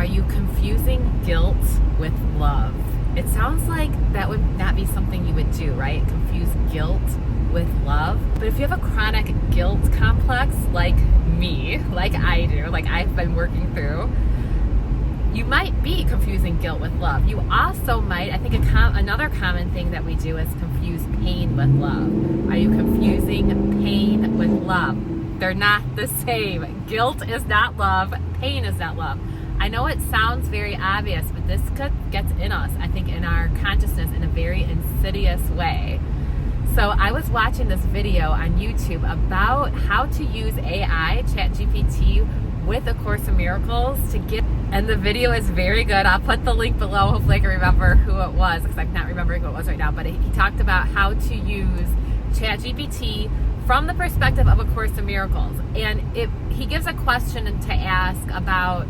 Are you confusing guilt with love? It sounds like that would not be something you would do, right? Confuse guilt with love. But if you have a chronic guilt complex like me, like I do, like I've been working through, you might be confusing guilt with love. You also might, I think another common thing that we do is confuse pain with love. Are you confusing pain with love? They're not the same. Guilt is not love. Pain is not love. I know it sounds very obvious, but this gets in us, I think, in our consciousness in a very insidious way. So I was watching this video on YouTube about how to use AI, Chat GPT, with A Course in Miracles and the video is very good. I'll put the link below. Hopefully I can remember who it was, because I'm not remembering who it was right now, but he talked about how to use Chat GPT from the perspective of A Course in Miracles. And he gives a question to ask about,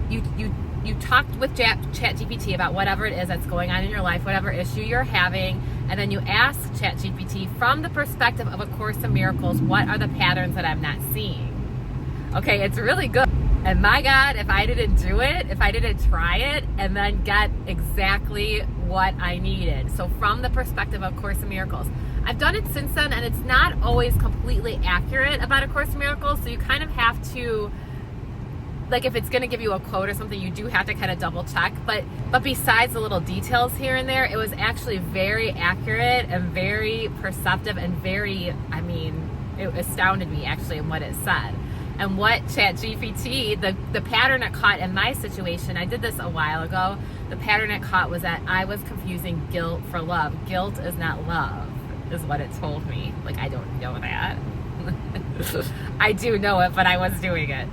you talked with Chat GPT about whatever it is that's going on in your life, whatever issue you're having, and then you ask Chat GPT from the perspective of A Course in Miracles, what are the patterns that I'm not seeing? Okay, it's really good. And my God, if I didn't do it, if I didn't try it, and then get exactly what I needed. So from the perspective of Course in Miracles. I've done it since then, and it's not always completely accurate about A Course in Miracles, so you kind of have to, like, if it's going to give you a quote or something, you do have to kind of double check. But besides the little details here and there, it was actually very accurate and very perceptive and very, I mean, it astounded me actually in what it said. And what Chat GPT, the pattern it caught in my situation, I did this a while ago, the pattern it caught was that I was confusing guilt for love. Guilt is not love, is what it told me. Like, I don't know that. I do know it, but I was doing it.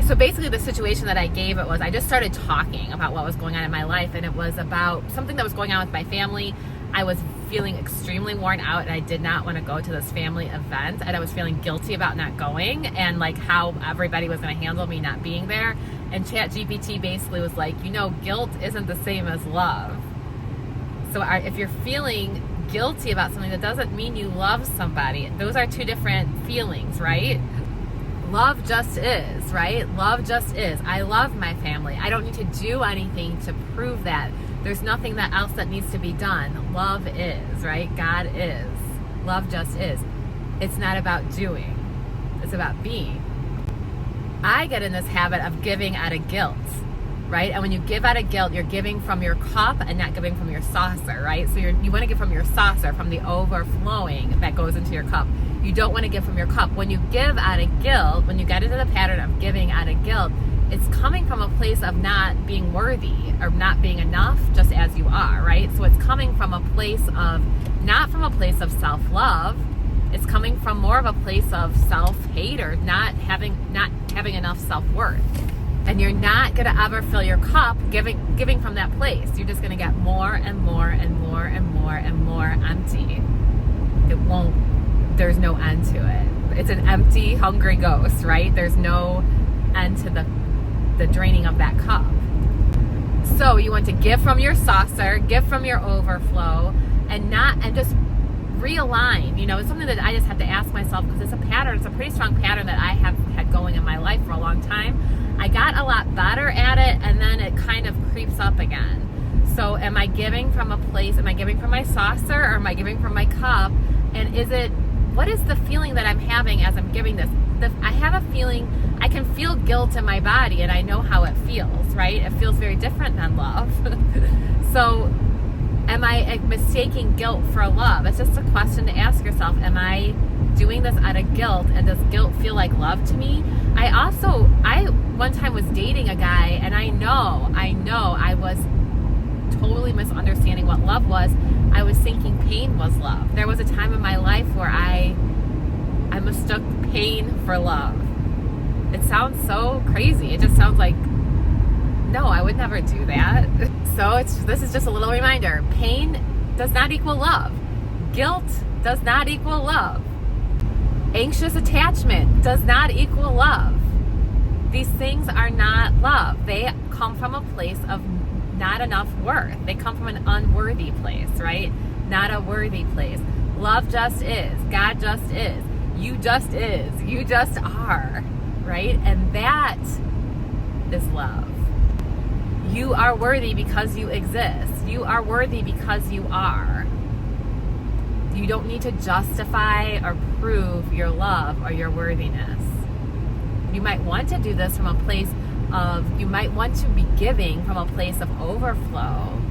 So basically the situation that I gave it was, I just started talking about what was going on in my life, and it was about something that was going on with my family. I was feeling extremely worn out, and I did not want to go to this family event, and I was feeling guilty about not going, and like how everybody was going to handle me not being there. And Chat GPT basically was like, guilt isn't the same as love. So if you're feeling guilty about something, that doesn't mean you love somebody. Those are two different feelings, right? Love just is, right? Love just is. I love my family. I don't need to do anything to prove that. There's nothing else that needs to be done. Love is, right? God is. Love just is. It's not about doing. It's about being. I get in this habit of giving out of guilt, right? And when you give out of guilt, you're giving from your cup and not giving from your saucer, right? So you want to give from your saucer, from the overflowing that goes into your cup. You don't want to give from your cup. When you give out of guilt, when you get into the pattern of giving out of guilt, it's coming from a place of not being worthy or not being enough just as you are, right? So it's coming from a place of, not from a place of self-love. It's coming from more of a place of self-hate or not having enough self-worth. And you're not going to ever fill your cup giving from that place. You're just going to get more and more and more and more and more empty. There's no end to it. It's an empty, hungry ghost, right? There's no end to the draining of that cup. So you want to give from your saucer, give from your overflow, and just realign. It's something that I just have to ask myself, because it's a pattern. It's a pretty strong pattern that I have had going in my life for a long time. I got a lot better at it, and then it kind of creeps up again. So am I giving from a place, am I giving from my saucer, or am I giving from my cup? And what is the feeling that I'm having as I'm giving this? I have a feeling, I can feel guilt in my body, and I know how it feels, right? It feels very different than love. So am I mistaking guilt for love? It's just a question to ask yourself. Am I doing this out of guilt, and does guilt feel like love to me? I one time was dating a guy, and I know I was totally misunderstanding what love was. I was thinking pain was love. There was a time in my life where I mistook pain for love. It sounds so crazy. It just sounds like, no, I would never do that. So this is just a little reminder. Pain does not equal love. Guilt does not equal love. Anxious attachment does not equal love. These things are not love. They come from a place of not enough worth. They come from an unworthy place, right? Not a worthy place. Love just is. God just is. You just is. You just are, right? And that is love. You are worthy because you exist. You are worthy because you are. You don't need to justify or prove your love or your worthiness. You might want to do this from a place of, you might want to be giving from a place of overflow.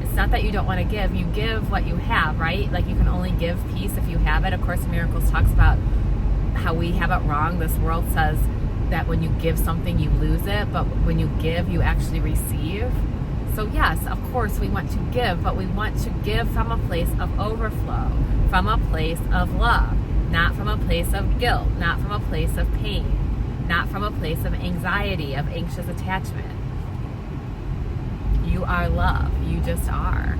It's not that you don't want to give. You give what you have, right? Like you can only give peace if you have it. A Course in Miracles talks about how we have it wrong. This world says that when you give something, you lose it. But when you give, you actually receive. So yes, of course, we want to give, but we want to give from a place of overflow, from a place of love, not from a place of guilt, not from a place of pain, not from a place of anxiety, of anxious attachment. You are love. You just are.